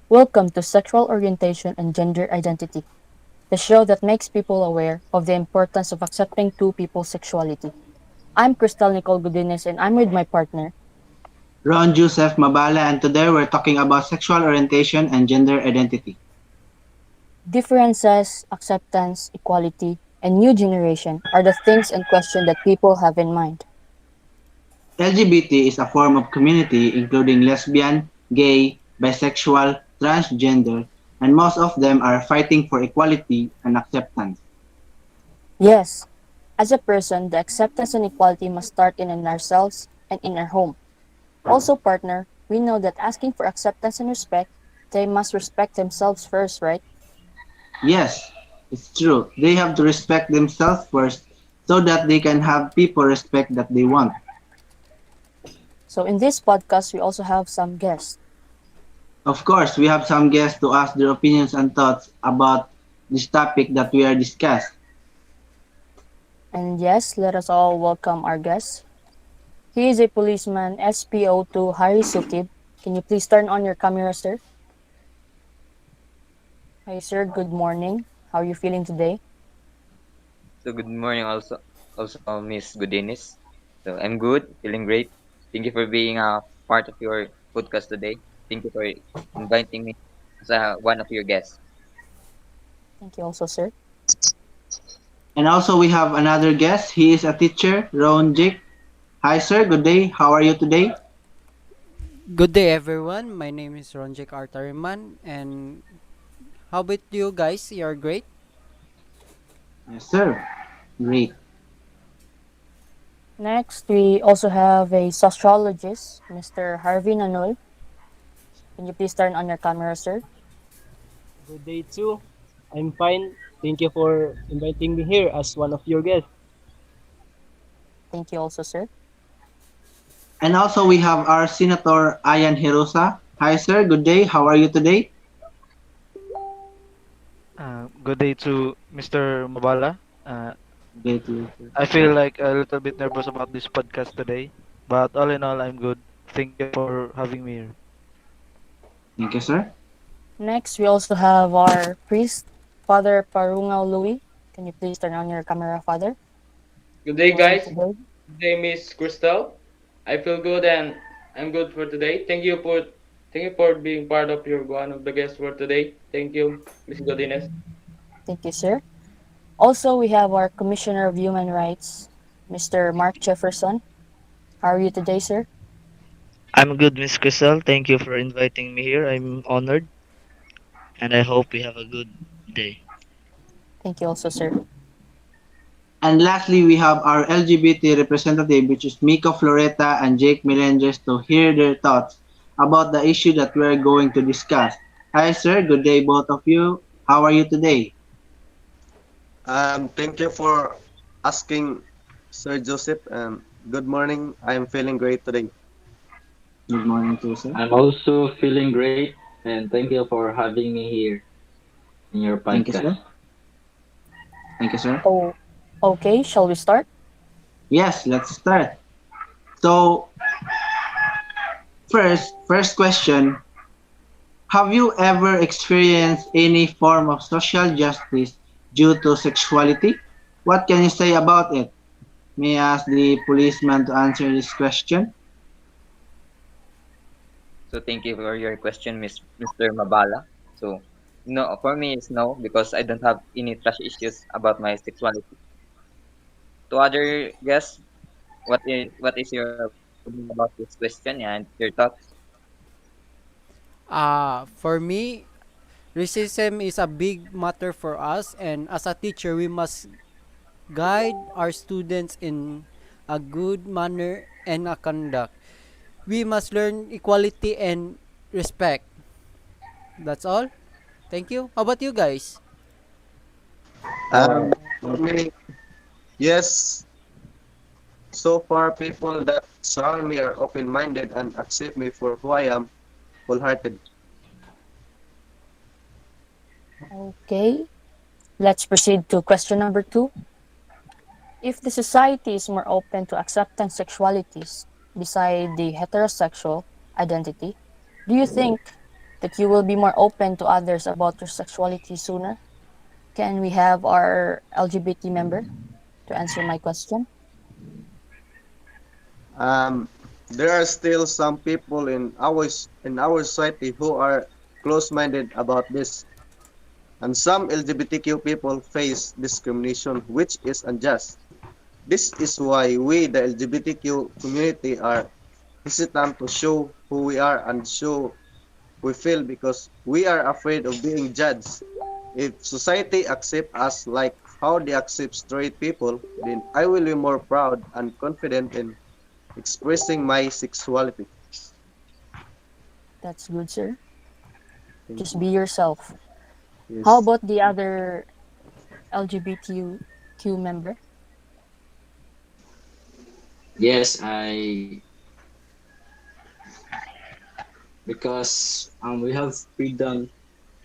Welcome to Sexual Orientation and Gender Identity, the show that makes people aware of the importance of accepting two people's sexuality. I'm Crystal Nicole Godinez and I'm with my partner. Ron Joseph Mabala, and today we're talking about sexual orientation and gender identity. Differences, acceptance, equality, and new generation are the things and questions that people have in mind. LGBT is a form of community including lesbian, gay, bisexual, transgender, and most of them are fighting for equality and acceptance. Yes, as a person, the acceptance and equality must start in ourselves and in our home. Also, partner, we know that asking for acceptance and respect, they must respect themselves first, right? Yes, it's true. They have to respect themselves first so that they can have people respect that they want. So, in this podcast, we also have some guests. Of course, we have some guests to ask their opinions and thoughts about this topic that we are discussed. And yes, let us all welcome our guest. He is a policeman, SPO2 Hari Sukib. Can you please turn on your camera, sir? Hi, sir. Good morning. How are you feeling today? So good morning also Miss Goodiness. So I'm good, feeling great. Thank you for being a part of your podcast today. Thank you for inviting me as one of your guests. Thank you also, sir. And also we have another guest. He is a teacher, Ron Jake. Hi sir, good day. How are you today? Good day, everyone. My name is Ronjek Artariman, and how about you guys? You're great. Yes sir. Great. Next, we also have a sociologist, Mr. Harvey Nanol. Can you please turn on your camera, sir? Good day too. I'm fine. Thank you for inviting me here as one of your guests. Thank you also, sir. And also we have our Senator Ayan Hirosa. Hi sir, good day. How are you today? Good day to Mr. Mabala. Good to you, I sir. feel like a little bit nervous about this podcast today, but all in all, I'm good. Thank you for having me here. Thank you sir. Next, we also have our priest, Father Parungaw Louis. Can you please turn on your camera, Father? Good day, How are you guys. today? My name is Crystal. I feel good and I'm good for today. Thank you for being part of your one of the guests for today. Thank you, Miss Godinez. Thank you, sir. Also, we have our Commissioner of Human Rights, Mr. Mark Jefferson. How are you today, sir? I'm good, Miss Crystal. Thank you for inviting me here. I'm honored, and I hope we have a good day. Thank you also, sir. And lastly, we have our LGBT representative, which is Miko Floreta and Jake Melendres, to hear their thoughts about the issue that we're going to discuss. Hi sir, good day both of you. How are you today? Thank you for asking, Sir Joseph. Good morning. I am feeling great today. Good morning to you, sir. I'm also feeling great and thank you for having me here in your Thank you, podcast. sir. Thank you, sir. Oh, okay. Shall we start? Yes, let's start. So, first question, have you ever experienced any form of social justice due to sexuality? What can you say about it? May I ask the policeman to answer this question? So thank you for your question, Mr. Mabala. So no, for me it's no because I don't have any trust issues about my sexuality. To other guests, what is your opinion about this question and your thoughts? For me, racism is a big matter for us, and as a teacher, we must guide our students in a good manner and a conduct. We must learn equality and respect. That's all. Thank you. How about you guys? Um, for me, yes, so far people that surround me are open-minded and accept me for who I am, wholehearted. Okay. Let's proceed to question number two. If the society is more open to accepting sexualities beside the heterosexual identity, do you think that you will be more open to others about your sexuality sooner? Can we have our LGBT member to answer my question? Um, there are still some people in our society who are close-minded about this, and some LGBTQ people face discrimination, which is unjust. This is why we, the LGBTQ community, are hesitant to show who we are and show we feel because we are afraid of being judged. If society accepts us like how they accept straight people, then I will be more proud and confident in expressing my sexuality. That's good, sir. Thank Just you. be yourself. How Yes. about the other LGBTQ member? Yes, I because we have freedom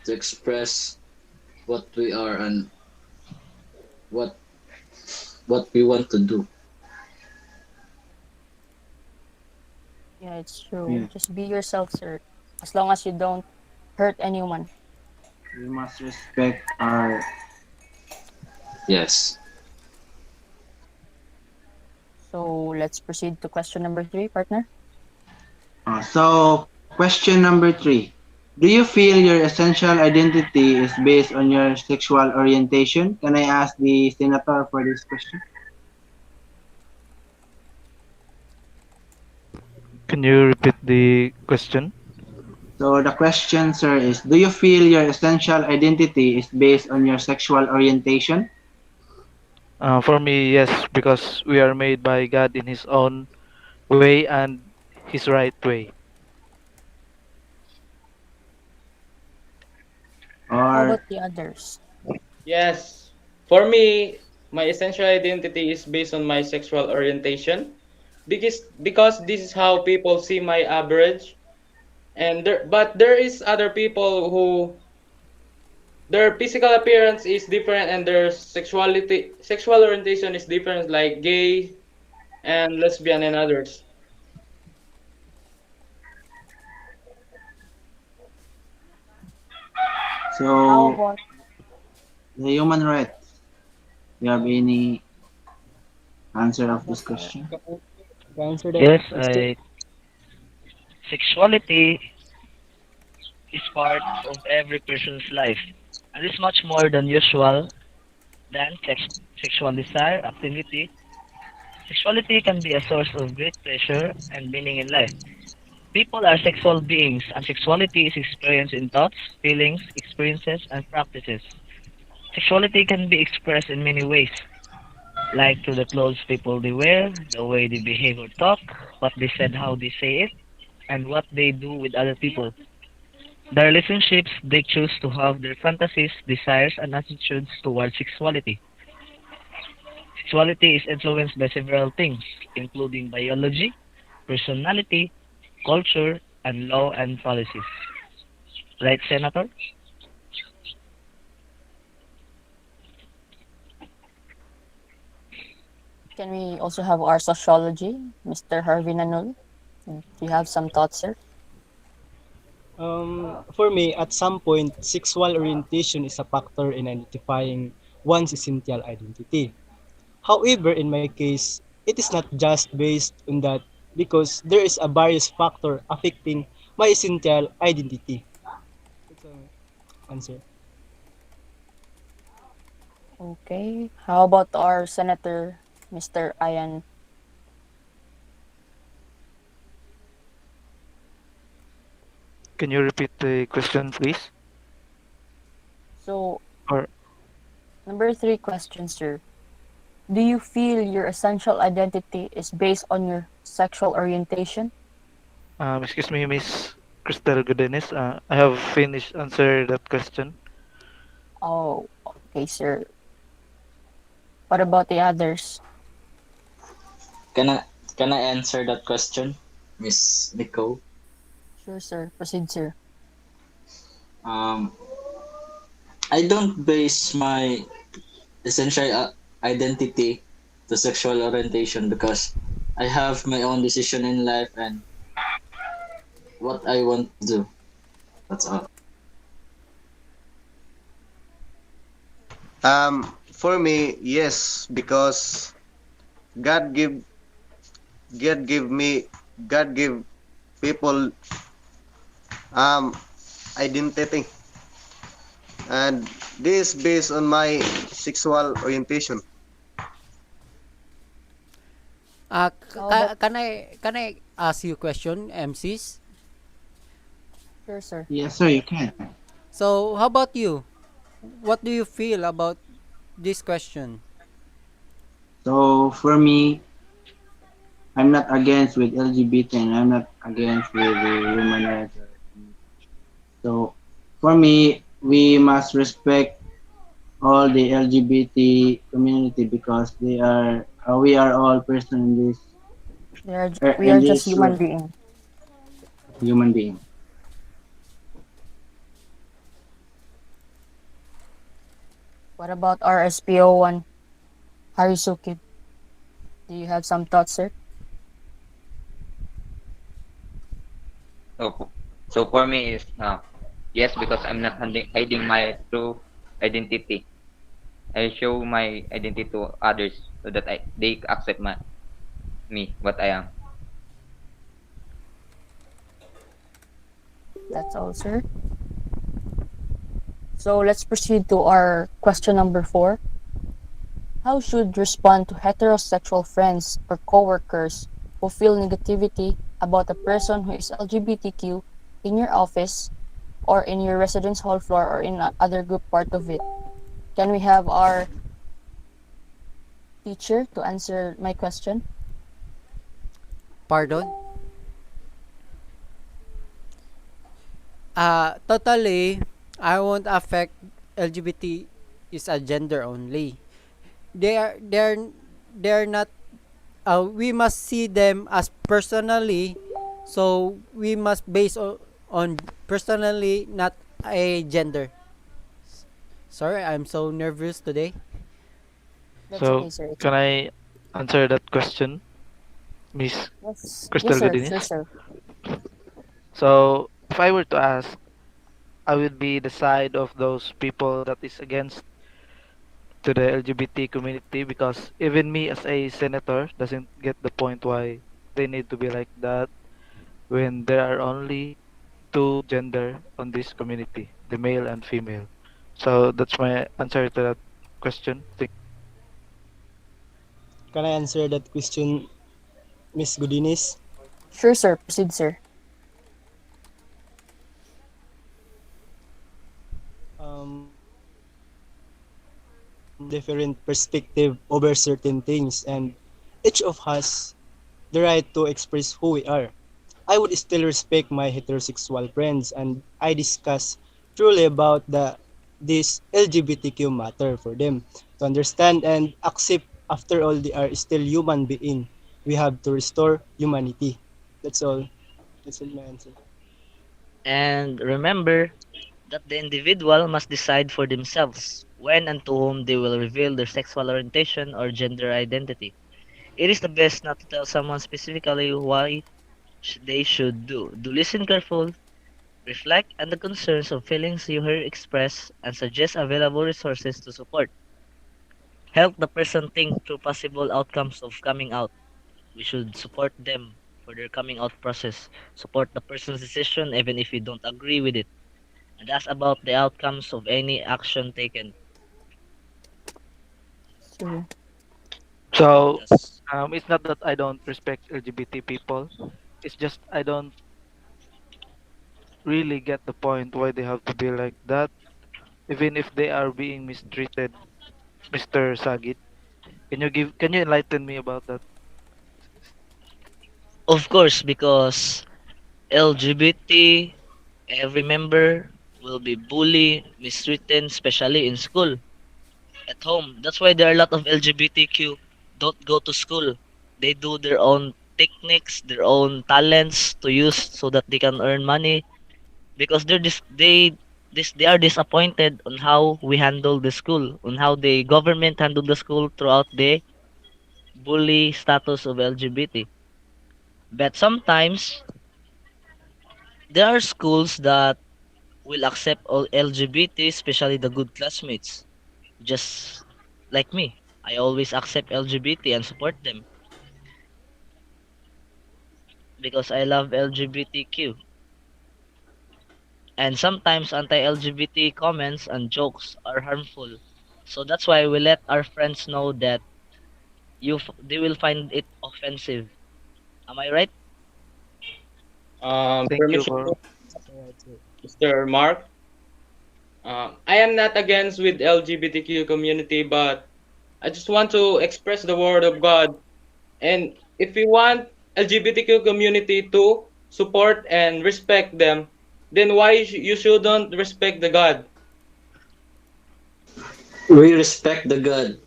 to express what we are and what what we want to do. Yeah, it's true. Yeah. Just be yourself, sir. As long as you don't hurt anyone. We must respect our. Yes. So let's proceed to question number 3, partner. So, question number 3. Do you feel your essential identity is based on your sexual orientation? Can I ask the senator for this question? Can you repeat the question? So the question, sir, is do you feel your essential identity is based on your sexual orientation? For me, yes, because we are made by God in His own way and His right way. How Or about the others? Yes. For me, my essential identity is based on my sexual orientation because this is how people see my average and there is other people who their physical appearance is different and their sexual orientation is different like gay and lesbian and others. How so about the human rights. Do you have any answer of this the question? To answer that Yes, question, sexuality is part of every person's life and is much more than usual than sexual desire, activity. Sexuality can be a source of great pleasure and meaning in life. People are sexual beings, and sexuality is experienced in thoughts, feelings, experiences, and practices. Sexuality can be expressed in many ways, like through the clothes people they wear, the way they behave or talk, what they said, how they say it, and what they do with other people. The relationships they choose to have, their fantasies, desires, and attitudes towards sexuality. Sexuality is influenced by several things, including biology, personality, culture, and law and policies. Right, Senator? can we also have our sociology, Mr. Harvey Nanul? Do you have some thoughts, sir? for me, at some point, sexual orientation is a factor in identifying one's essential identity. However, in my case, it is not just based on that because there is a various factor affecting my essential identity. That's my answer. Okay. How about our senator, Mr. Ayan? Can you repeat the question, please? So, Or number 3 question, sir. Do you feel your essential identity is based on your sexual orientation? excuse me, Miss Crystal Goodness. I have finished answer that question. Oh, okay, sir. What about the others? Can I can I answer that question, Miss Nicole? Sure, sir. Proceed, sir. Um, I don't base my essential identity to sexual orientation because I have my own decision in life and what I want to do. That's all. For me, yes, because God give God give me God give people um identity, and this based on my sexual orientation. How about Can I ask you a question, MCs? sure, sir? Yes, sir, you can. So, how about you? What do you feel about this question? So for me, I'm not against with LGBT and I'm not against with the human rights. So for me, we must respect all the LGBT community because we are all person We in are just this human beings. human being. What about RSPO1 Harisuki? Do you have some thoughts, sir? So, so for me is yes, because I'm not hiding my true identity. I show my identity to others so that they accept me what I am. That's all, sir. So let's proceed to our question number 4. How should respond to heterosexual friends or coworkers who feel negativity about a person who is LGBTQ in your office or in your residence hall floor or in other group part of it? Can we have our teacher to answer my question? Pardon? Totally, I won't affect LGBT is a gender only. They are they're not we must see them as personally, so we must base on personally, not a gender. Sorry, I'm so nervous today. That's okay, So sir. It's can okay. I answer that question, Miss Yes, yes, Crystal sir. Sure, Godinez? sir. So if I were to ask, I would be the side of those people that is against to the LGBT community because even me as a senator doesn't get the point why they need to be like that when there are only two gender on this community, the male and female. So that's my answer to that question. Can I answer that question, Miss Gudinis? Sure, sir. Proceed, sir. Different perspective over certain things, and each of us the right to express who we are. I would still respect my heterosexual friends, and I discuss truly about this LGBTQ matter for them to understand and accept. After all, they are still human being. We have to restore humanity. That's all. That's all my answer. And remember that the individual must decide for themselves when and to whom they will reveal their sexual orientation or gender identity. It is the best not to tell someone specifically why they should do. Do listen careful, reflect on the concerns or feelings you hear expressed, and suggest available resources to support. Help the person think through possible outcomes of coming out. We should support them for their coming out process. Support the person's decision even if you don't agree with it. And ask about the outcomes of any action taken. Sure. So Thus, it's not that I don't respect LGBT people. It's just I don't really get the point why they have to be like that, even if they are being mistreated. Mr. Sagit, can you enlighten me about that? of course, because LGBT, every member will be bullied, mistreated, especially in school, at home. That's why there are a lot of LGBTQ don't go to school. They do their own techniques, their own talents to use so that they can earn money because they are disappointed on how we handle the school, on how the government handle the school throughout the bully status of LGBT. But sometimes there are schools that will accept all LGBT, especially the good classmates. Just like me. I always accept LGBT and support them because I love LGBTQ. And sometimes anti-LGBT comments and jokes are harmful. So that's why we let our friends know that they will find it offensive. Am I right? Thank you Permission, for Alright, sir. Mr. Mark. I am not against with LGBTQ community, but I just want to express the word of God. And if we want LGBTQ community to support and respect them, then why you shouldn't respect the God? We respect the God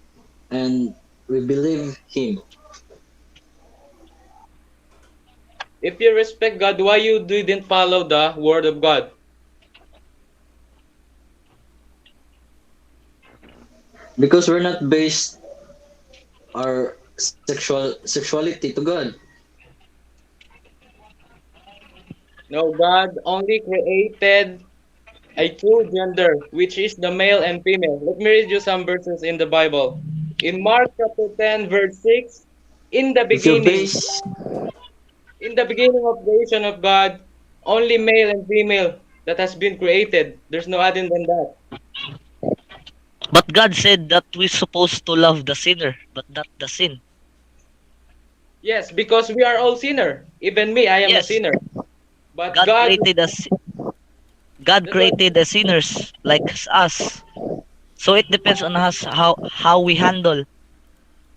and we believe Him If you respect God, why you didn't follow the word of God? because we're not based our sexuality to God. No, God only created a true gender, which is the male and female. Let me read you some verses in the Bible. In Mark chapter 10, verse 6, in the If you're beginning, based, in the beginning of creation of God, only male and female that has been created. There's no other than that. But God said that we're supposed to love the sinner, but not the sin. Yes, because we are all sinner. Even me, I am a Yes, sinner. But God God, created us. God that's why, created the sinners like us. So it depends on us how we handle.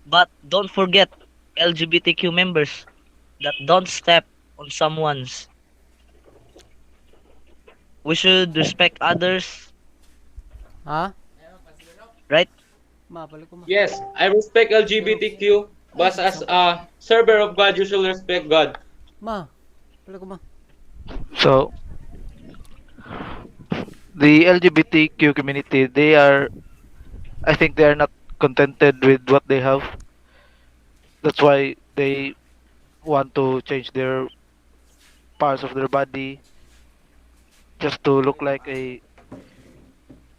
But don't forget LGBTQ members that don't step on someone's. We should respect others, Ha? right? Ma, balik ko ma. yes, I respect LGBTQ, but as a server of God, you should respect God. Ma, balik ko ma. so the LGBTQ community. I think they are not contented with what they have. That's why they want to change their parts of their body just to look like a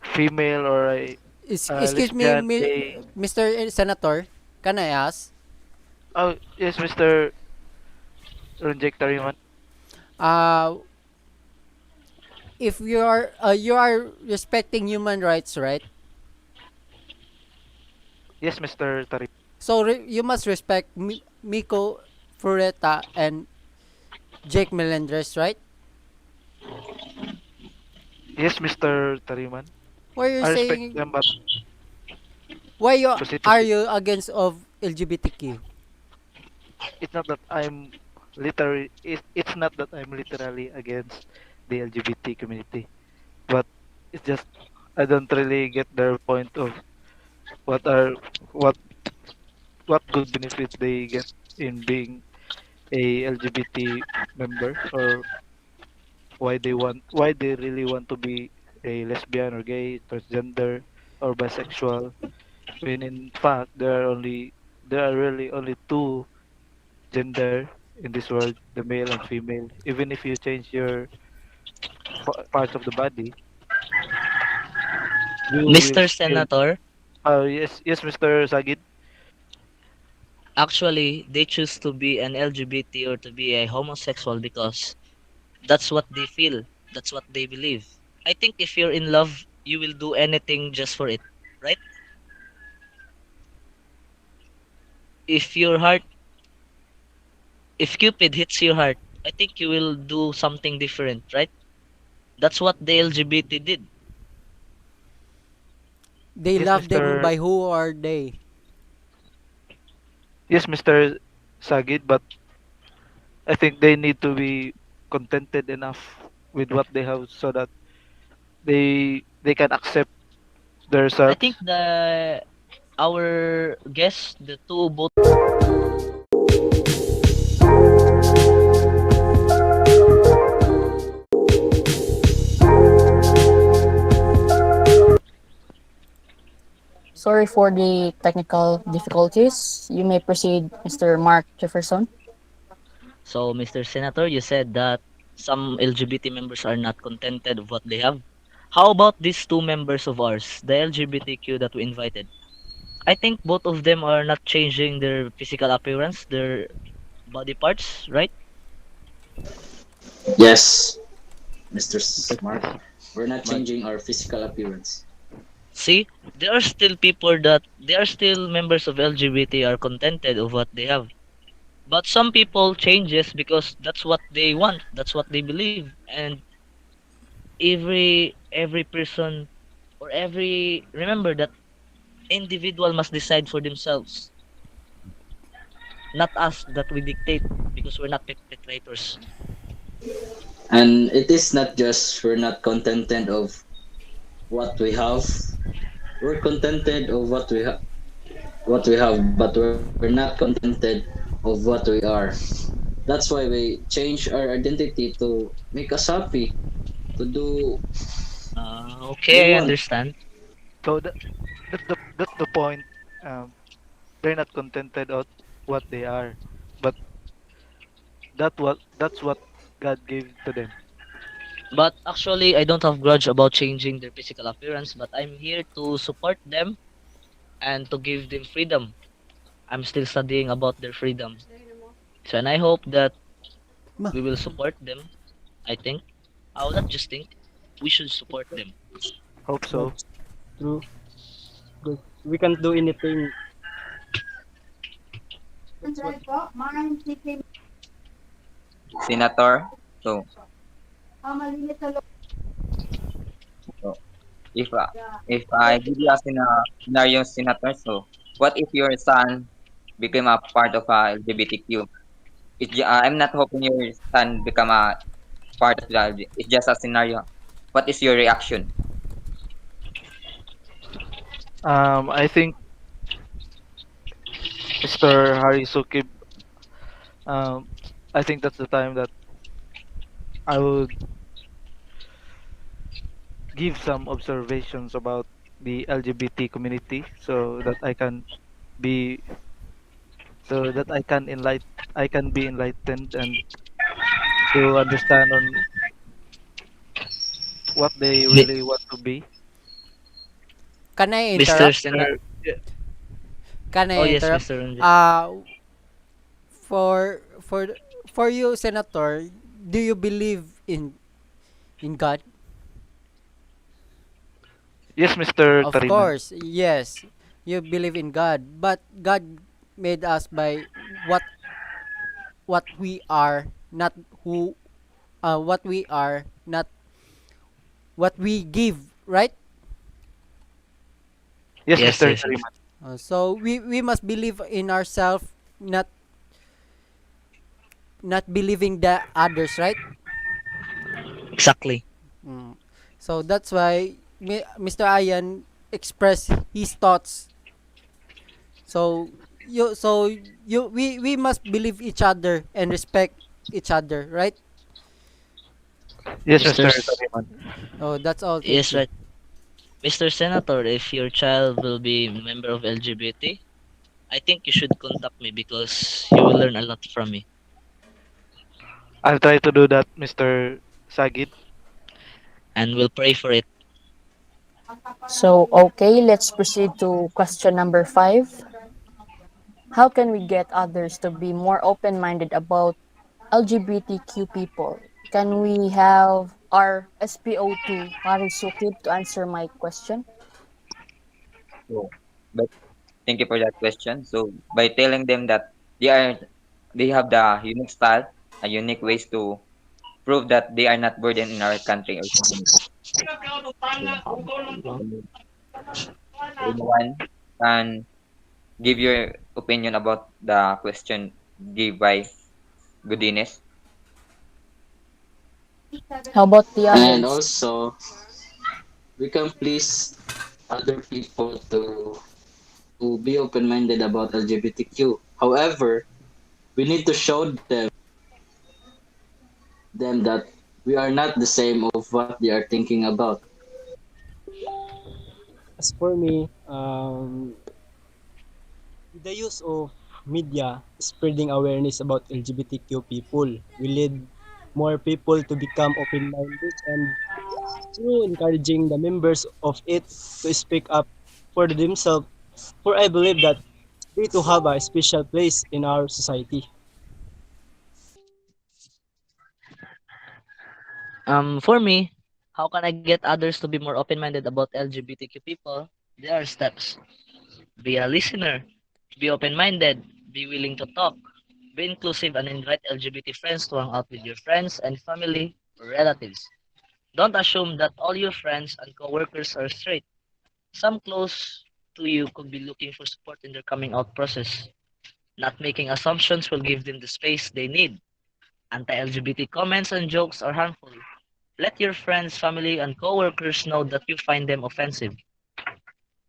female or a Excuse me, lesbian. They Mr. Senator, can I ask? Oh yes, Mr. Runjek Tariman. Uh, if you are respecting human rights, right? Yes, Mr. Tariman. So you must respect Miko Fureta and Jake Melendres, right? Yes, Mr. Tariman. Why you I respect saying them, but why you proceed, are proceed. you against of LGBTQ? It's not that it's not that I'm literally against the LGBT community, but it's just I don't really get their point of what are what what good benefits they get in being a LGBT member, or why they really want to be a lesbian or gay, transgender or bisexual, when in fact there are really only two gender in this world, the male and female. Even if you change your parts of the body, you will Mr. still. Senator, Yes, yes, Mr. Sagid. actually they choose to be an LGBT or to be a homosexual because that's what they feel, that's what they believe. I think if you're in love, you will do anything just for it, right? If your heart, if Cupid hits your heart, I think you will do something different, right? That's what the LGBT did. They Yes, love them Mr. by who are they? Yes, Mr. Sagid, but I think they need to be contented enough with what they have so that they can accept I think themselves. the our guests, the two both. Sorry for the technical difficulties. You may proceed, Mr. Mark Jefferson. So, Mr. Senator, you said that Some LGBT members are not contented of what they have. How about these two members of ours, the LGBTQ that we invited? I think both of them are not changing their physical appearance, their body parts, right? Yes, Mr. Smart. We're not changing our physical appearance. See, there are still people that they are still members of LGBT are contented of what they have. But some people changes because that's what they want, that's what they believe, and every person or every remember that individual must decide for themselves, not us that we dictate because we're not perpetrators. And it is not just we're not contented of what we have. We're contented of what we have, but we're not contented of what we are. That's why we change our identity to make us happy, to do we Okay, I want. understand. So that's the point. Um, they're not contented of what they are, but that's what God gave to them. But actually, I don't have grudge about changing their physical appearance, but I'm here to support them and to give them freedom. I'm still studying about their freedom. So, and I hope that Ma. we will support them. I think. I will not just think. We should support them. Hope so. That's true. Because we can't do anything. That's what Senator. So, so if I give you a scenario, Senator, so what if your son became a part of a LGBTQ? I'm not hoping your son become a part of the it's just a scenario. What is your reaction? I think Mr. Harry Sukib. Um, I think that's the time that I would give some observations about the LGBT community, be so that I can be enlightened and to understand on what they Mi- really want to be. Can I Mr. interrupt? Sen- Yeah. Can oh I yes, interrupt? Mr. Ranjit. For for for you, Senator, do you believe in God? Yes, Mr. Of Tariman. course, yes. You believe in God, but God made us by what what we are, not who what we are, not what we give, right? Yes, Yes, Mr. yes, yes. Tariman. So we must believe in ourselves, not believing the others, right? Exactly. Mm. So that's why Mr. Ayan expressed his thoughts. So we must believe each other and respect each other, right? Yes, Mr. Mr. S- Tariman. Oh, that's all. Thank yes, you. right. Mr. Senator, if your child will be a member of LGBT, I think you should contact me because you will learn a lot from me. I'll try to do that, Mr. Sagit. And we'll pray for it. So, okay, let's proceed to question number 5. How can we get others to be more open minded about LGBTQ people? Can we have our SPO2 Harisukib to answer my question? So, but thank you for that question. So, by telling them that they have the unique style, a unique ways to prove that they are not burden in our country or community. So, anyone can give your opinion about the question given by Godinez. How about the And others? also, we can please other people to be open-minded about LGBTQ. However, we need to show them that we are not the same of what they are thinking about. As for me, the use of media spreading awareness about LGBTQ people will lead more people to become open-minded and through encouraging the members of it to speak up for themselves. For I believe that they too have a special place in our society. For me, how can I get others to be more open-minded about LGBTQ people? There are steps. Be a listener. Be open-minded. Be willing to talk. Be inclusive and invite LGBT friends to hang out with your friends and family or relatives. Don't assume that all your friends and coworkers are straight. Some close to you could be looking for support in their coming out process. Not making assumptions will give them the space they need. Anti-LGBT comments and jokes are harmful. Let your friends, family, and coworkers know that you find them offensive.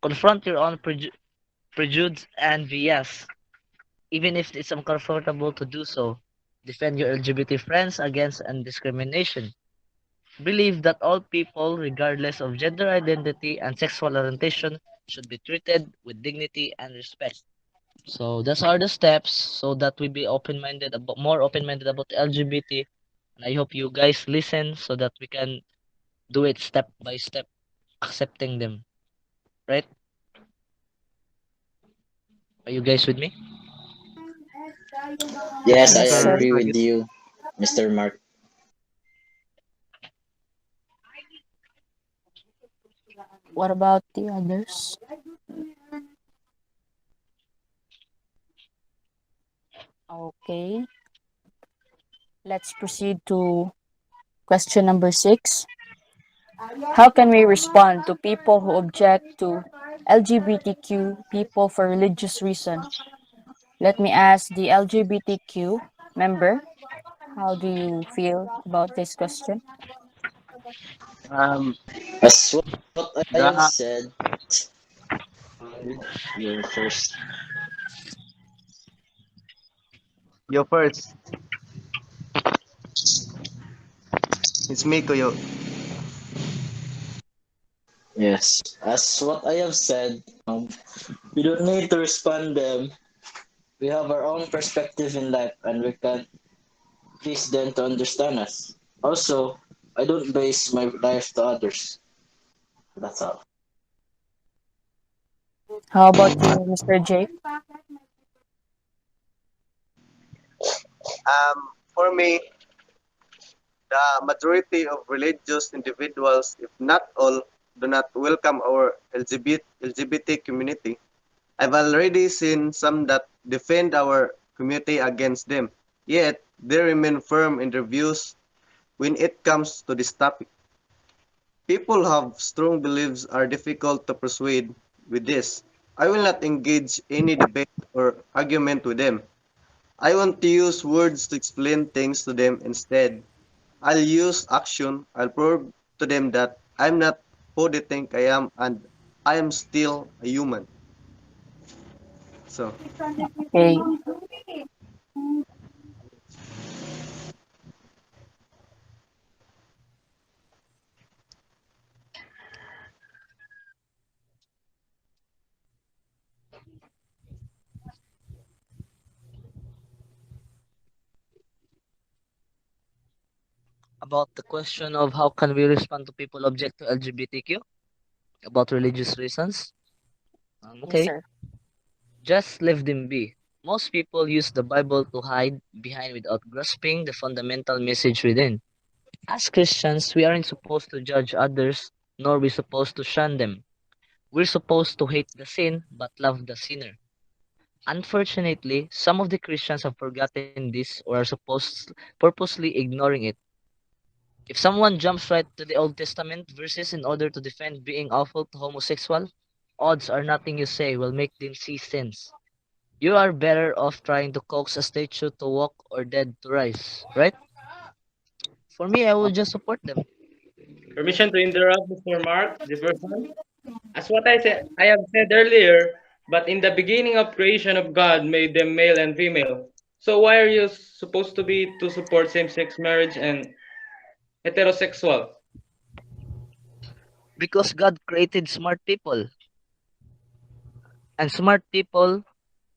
Confront your own prejudice and bias, even if it's uncomfortable to do so. Defend your LGBT friends against discrimination. Believe that all people, regardless of gender identity and sexual orientation, should be treated with dignity and respect. So those are the steps so that we be open-minded about more open-minded about LGBT. And I hope you guys listen so that we can do it step by step, accepting them. Right? Are you guys with me? Yes, I Yes, Mr. sir. agree with Nugget. you, Mr. Mark. What about the others? Okay, let's proceed to question number 6. How can we respond to people who object to LGBTQ people for religious reason? Let me ask the LGBTQ member, how do you feel about this question? Um, As what I have the said, you're first. You first. It's me, Kuyo. Yes, as what I have said, we don't need to respond them. We have our own perspective in life, and we can please them to understand us. Also, I don't base my life to others. That's all. How about you, Mr. J? For me, the majority of religious individuals, if not all, do not welcome our LGBT community. I've already seen some that defend our community against them, yet they remain firm in their views when it comes to this topic. People have strong beliefs are difficult to persuade with this. I will not engage any debate or argument with them. I want to use words to explain things to them instead. I'll use action. I'll prove to them that I'm not who they think I am and I am still a human. So, Okay, About the question of how can we respond to people object to LGBTQ about religious reasons. yes, Okay, sir. just leave them be. Most people use the Bible to hide behind without grasping the fundamental message within. As Christians, we aren't supposed to judge others, nor we supposed to shun them. We're supposed to hate the sin but love the sinner. Unfortunately, some of the Christians have forgotten this or are supposed purposely ignoring it. If someone jumps right to the Old Testament verses in order to defend being awful to homosexual, odds are nothing you say will make them see sins. You are better off trying to coax a statue to walk or dead to rise, right? For me, I will just support them. Permission to interrupt, Mr. Mark Jefferson. As what I have said earlier, but in the beginning of creation of God made them male and female. So why are you supposed to be to support same-sex marriage and heterosexual? Because God created smart people, and smart people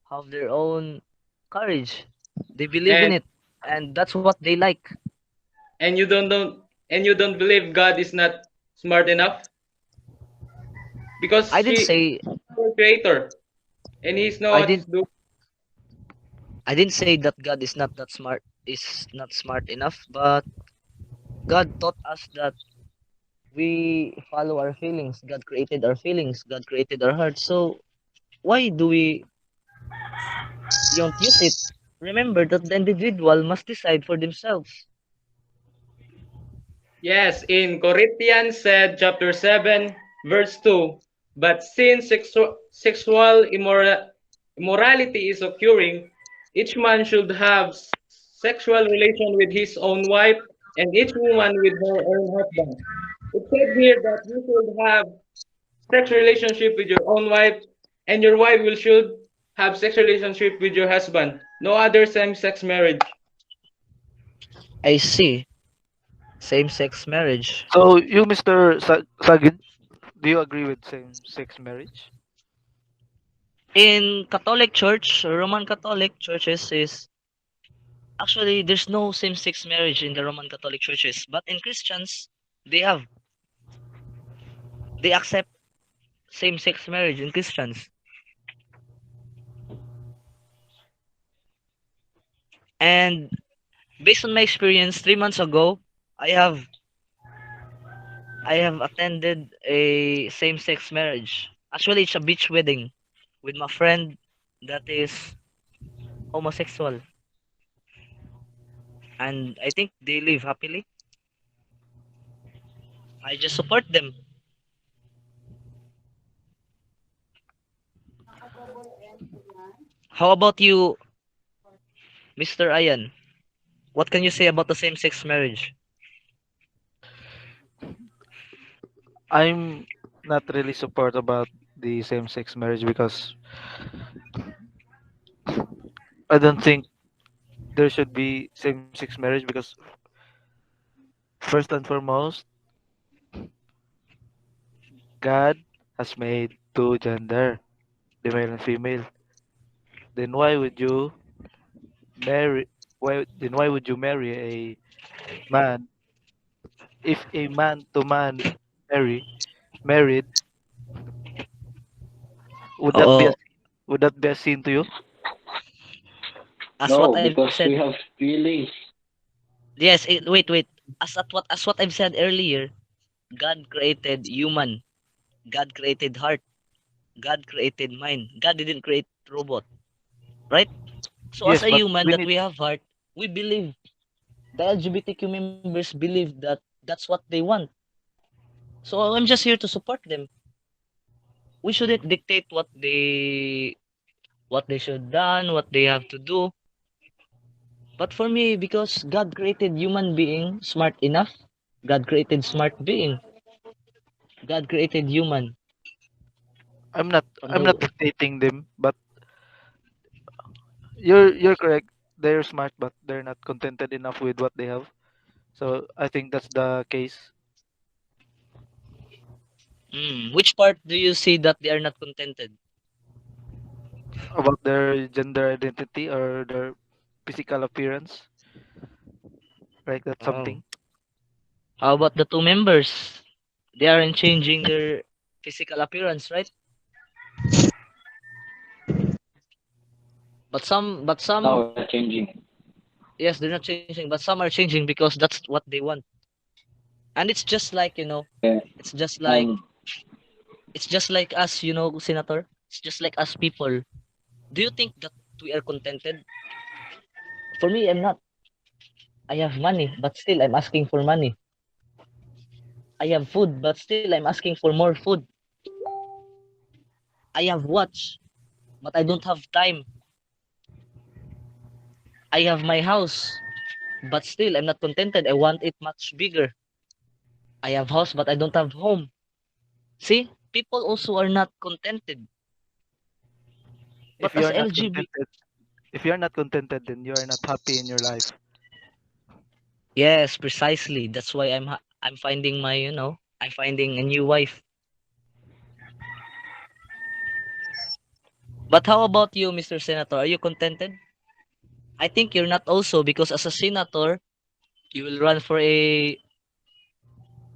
have their own courage. They believe in And it, and that's what they like. and you don't believe God is not smart enough because I didn't He is say our creator and He's know I what didn't to do. I didn't say that God is not that smart is not smart enough, but God taught us that we follow our feelings. God created our feelings. God created our hearts. So why do we don't use it? Remember that the individual must decide for themselves. Yes, in Corinthians said chapter 7 verse 2, but since sexual immorality is occurring, each man should have sexual relation with his own wife and each woman with her own husband. It said here that you should have sex relationship with your own wife and your wife will should have sex relationship with your husband. No other same-sex marriage. I see. Same-sex marriage. So you, Mr. Sagin, do you agree with same-sex marriage? In Catholic Church, Roman Catholic churches is actually there's no same-sex marriage in the Roman Catholic churches, but in Christians they have they accept same-sex marriage in Christians. And based on my experience, 3 months ago, I have I have attended a same-sex marriage. Actually, it's a beach wedding with my friend that is homosexual, and I think they live happily. I just support them. How about you, Mr. Ayan? What can you say about the same-sex marriage? I'm not really support about the same-sex marriage because I don't think there should be same-sex marriage because first and foremost, God has made two gender, the male and female. Then why would you marry? Why would you marry a man if a man to man marry married? Would that be Oo. a sin to you? As what No, I've because said, we have feelings. yes, wait. As what I've said earlier, God created human. God created heart. God created mind. God didn't create robot, right? So as Yes, a but human we that need. we have heart, we believe the LGBTQ members believe that that's what they want. So I'm just here to support them. We shouldn't dictate what they should done, what they have to do. But for me, because God created human being smart enough, God created smart being, God created human I'm not. from I'm the not dictating them, but you're correct. They're smart, but they're not contented enough with what they have. So I think that's the case Which part do you see that they are not contented? about their gender identity or their physical appearance. Right? That's Oh. something. How about the two members? They aren't changing their physical appearance, right? But some Now we're changing. yes, they're not changing, but some are changing because that's what they want. And it's just like, Yeah. it's just like Um, it's just like us, Senator. It's just like us people. Do you think that we are contented? For me, I'm not. I have money, but still I'm asking for money. I have food, but still I'm asking for more food. I have watch, but I don't have time. I have my house, but still I'm not contented. I want it much bigger. I have house, but I don't have home. See, people also are not contented. But If you as are not LGBT, contented, then you are not happy in your life. yes, precisely. That's why I'm finding I'm finding a new wife. But how about you, Mr. Senator? Are you contented? I think you're not also because as a senator, You will run for a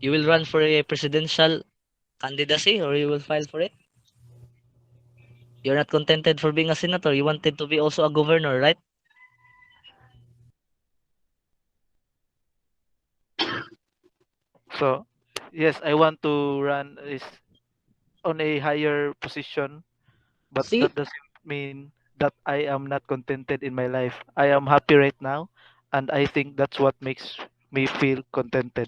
you will run for a presidential candidacy, or you will file for it. You're not contented for being a senator. You wanted to be also a governor, right? So, yes, I want to run is on a higher position, but See? that doesn't mean that I am not contented in my life. I am happy right now, and I think that's what makes me feel contented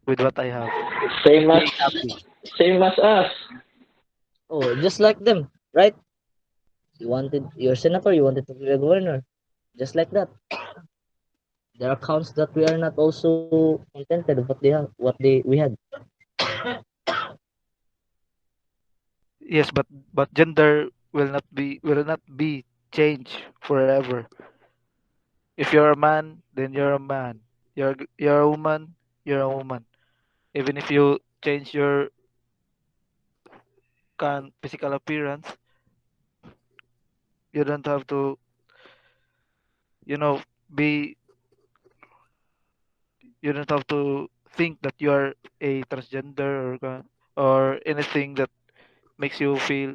with what I have. Same as Being happy. same as us. Oh, just like them, right? You're a senator, you wanted to be a governor. Just like that. There are counts that we are not also contented with what they we had. Yes, but gender will not be changed forever. If you're a man, then you're a man. You're a woman, you're a woman. Even if you change your physical appearance, you don't have to, you know, be you don't have to think that you are a transgender or anything that makes you feel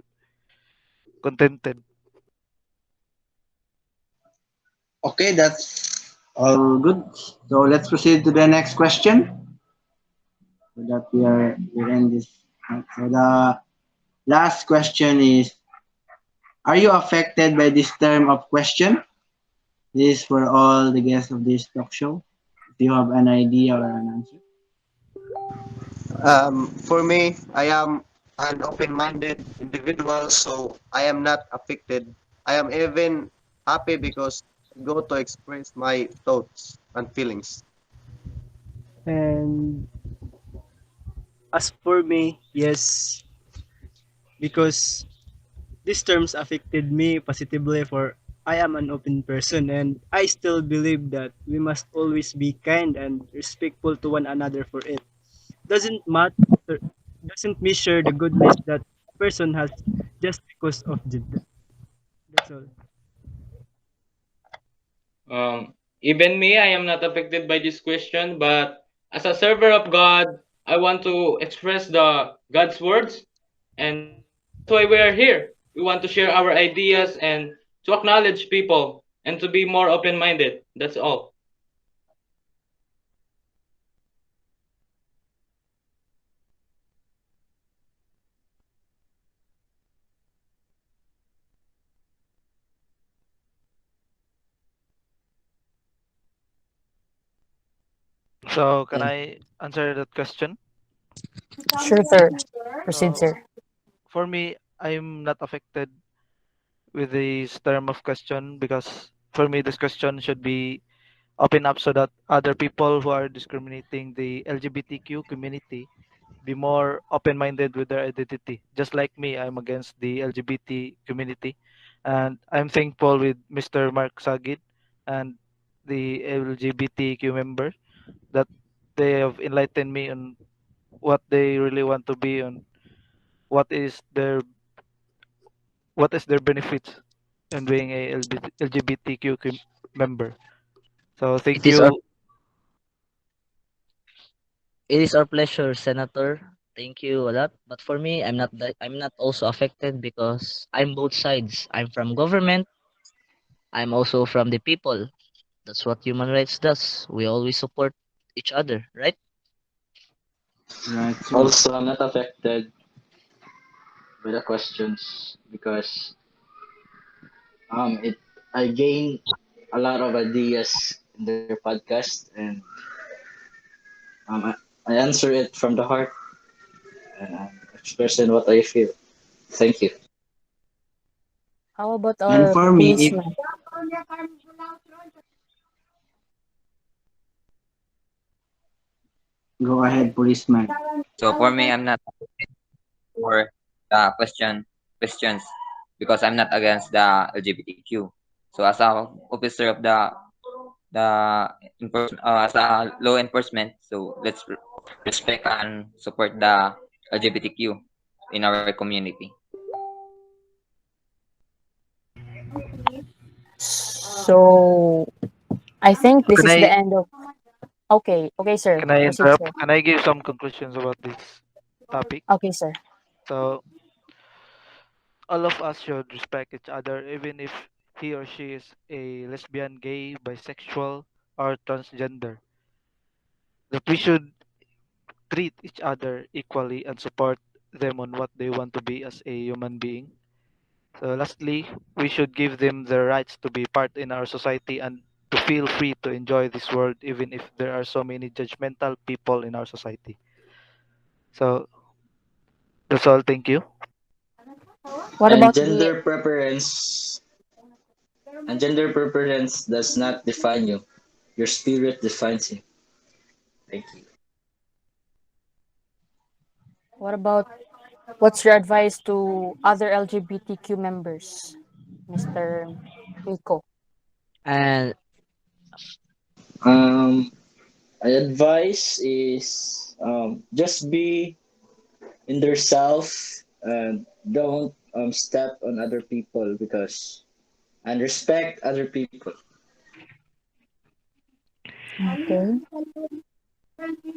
contented. Okay, that's all good. So let's proceed to the next question. So that we're in this. So the last question is: are you affected by this term of question? This is for all the guests of this talk show. If you have an idea or an answer. For me, I am an open-minded individual, so I am not affected. I am even happy because I go to express my thoughts and feelings. And as for me, yes, because these terms affected me positively, for I am an open person and I still believe that we must always be kind and respectful to one another, for it doesn't matter doesn't measure the goodness that person has just because of gender. That's all. Even me, I am not affected by this question, but as a server of God, I want to express the God's words, and that's why we are here. We want to share our ideas and to acknowledge people and to be more open-minded. That's all. So can And I answer that question? Sure, sir. Proceed, So sir. for me, I'm not affected with this term of question because for me this question should be open up so that other people who are discriminating the LGBTQ community be more open-minded with their identity. Just like me, I'm against the LGBT community, and I'm thankful with Mr. Mark Sagid and the LGBTQ member that they have enlightened me on what they really want to be, on what is their what is their benefits in being a LGBTQ member. So it thank is our you. it is our pleasure, Senator. Thank you a lot. But for me, I'm not also affected because I'm both sides. I'm from government. I'm also from the people. That's what human rights does. We always support each other, right? Right. So Also, I'm not affected by the questions because it I gain a lot of ideas in their podcast, and I answer it from the heart, and I'm expressing what I feel. Thank you. How about and our for me, if policeman? go ahead, policeman. So for me, I'm not for the questions because I'm not against the LGBTQ. So as a officer of the as a law enforcement, so let's respect and support the LGBTQ in our community. So I think this Can is the I end of. Okay, sir. Can I Proceed, interrupt? sir. Can I give some conclusions about this topic? Okay, sir. So all of us should respect each other, even if he or she is a lesbian, gay, bisexual, or transgender. That we should treat each other equally and support them on what they want to be as a human being. So lastly, we should give them the rights to be part in our society and to feel free to enjoy this world even if there are so many judgmental people in our society. So that's all. Thank you. What And about the gender preference does not define you. Your spirit defines you. Thank you. what about what's your advice to other LGBTQ members, Mr. Miko? And Um, my advice is just be in their self and don't step on other people because and respect other people. Okay.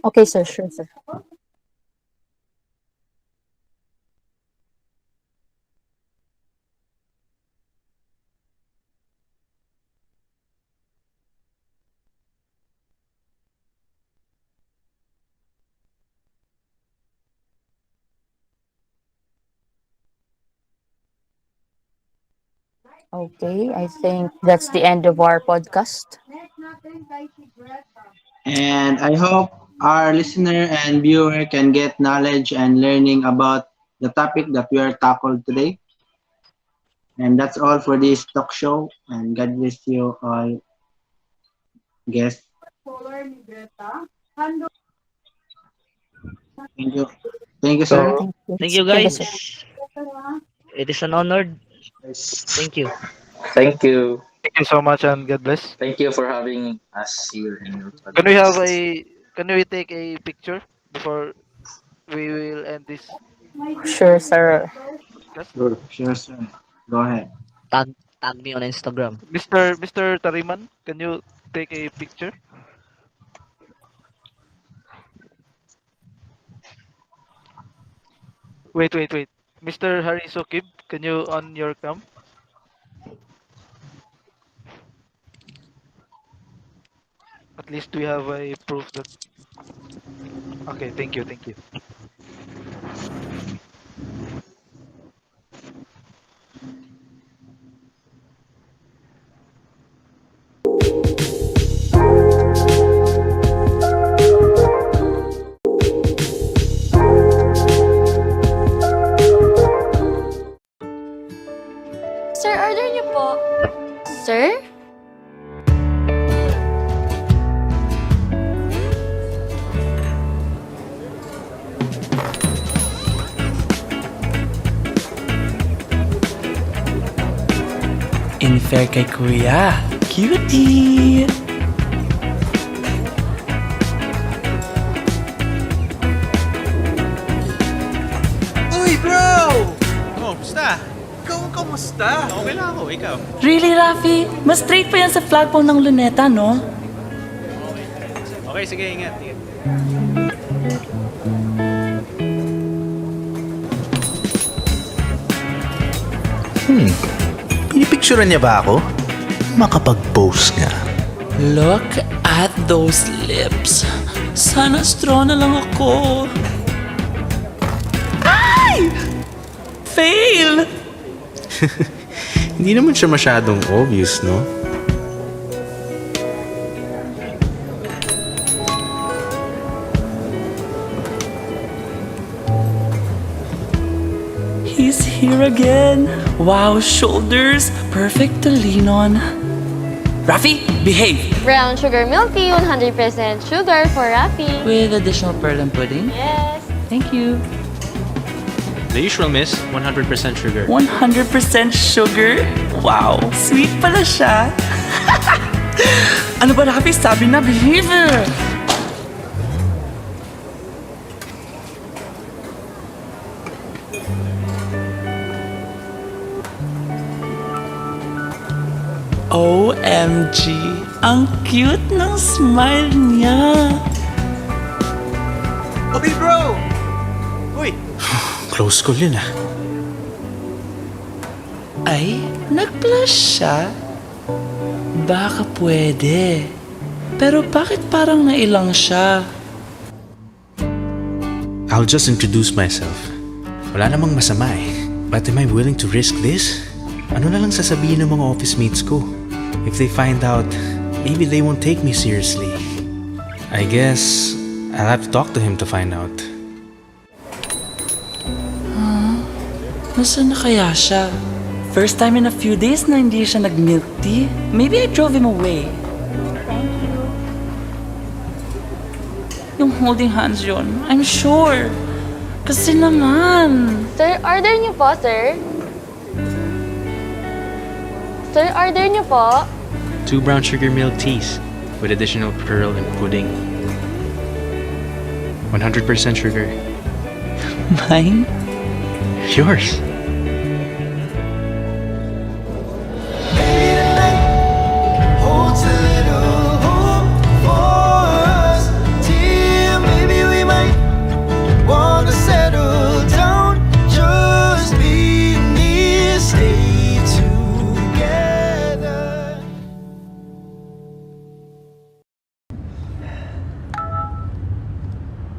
Okay, sir. Sure, sir. Okay, I think that's the end of our podcast. And I hope our listener and viewer can get knowledge and learning about the topic that we are tackled today. And that's all for this talk show. And God bless you all guests. Thank you. Thank you, sir. So Thank you. thank you, Thank you, guys. sir. It is an honor. Thank you. Thank you. thank you so much and God bless. Thank you for having us here in your Can we have podcast. a can we take a picture before we will end this Sure, sir. podcast? Sure, sir. Go ahead. Tag me on Instagram. Mr. Tariman, can you take a picture? Wait. Mr. Hariso Kib, can you on your cam? At least we have a proof that. Okay, thank you. Sir, order niyo po. Sir? In-fair kay Kuya. Cutie! Uy, bro! Oh, musta? Ikaw ang kamusta? Okay lang ako, ikaw. Really, Rafi? Mas straight pa yan sa flagpole ng Luneta, no? Okay, sige, ingat. Pinipicturean niya ba ako? Makapag-post nga. Look at those lips. Sana straw na lang ako. Ay! Fail! Hindi naman siya masyadong obvious, no? He's here again. Wow, shoulders. Perfect to lean on. Rafi, behave. Brown sugar milk tea, 100% sugar for Rafi. With additional pearl and pudding. Yes. Thank you. The usual, miss. 100% sugar. 100% sugar? Wow, sweet pala siya. Ano ba, Rafi? Sabi na, behave. OMG, Ang cute ng smile niya. Uy, bro! Uy! Close call yun ah. Ay, nag-blush siya? Baka pwede. Pero bakit parang nailang siya? I'll just introduce myself. Wala namang masama eh. But am I willing to risk this? Ano na lang sasabihin ng mga office mates ko? If they find out, maybe they won't take me seriously. I guess I'll have to talk to him to find out. Nasaan na kaya siya? First time in a few days na hindi siya nag-milk tea. Maybe I drove him away. Thank you. Yung holding hands yun, I'm sure. Kasi naman. Sir, order niyo po, sir. Sir, order niyo po. 2 brown sugar milk teas with additional pearl and pudding. 100% sugar. Mine? Yours. Holds a little hope for us. Dear, maybe we might want to settle down. Just be near, stay together.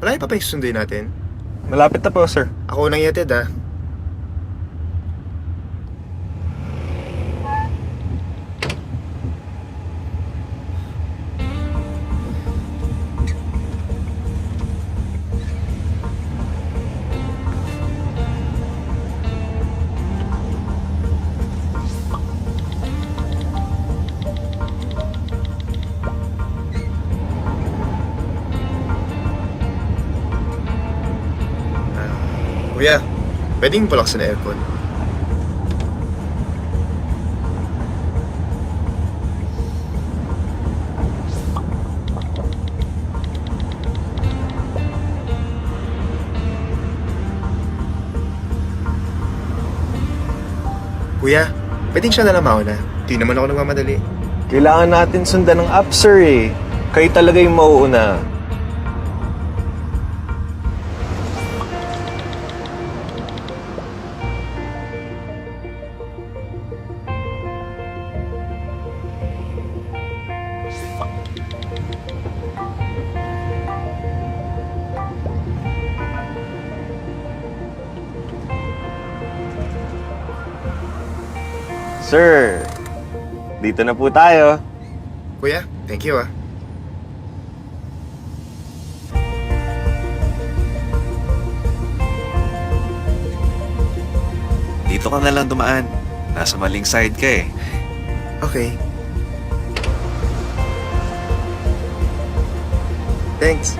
Malayo pa ba yung susunduin natin? Malapit na po, sir. Ako nang iatid, ah. Kuya, pwedeng bulaksan na aircon. Kuya, pwedeng siya nalang mauna. Di naman ako nagmamadali. Kailangan natin sundan ng app, sir eh. Kayo talaga yung mauuna. Sir, dito na po tayo. Kuya, thank you, ah. Dito ka na lang dumaan. Nasa maling side ka eh. Okay. Thanks.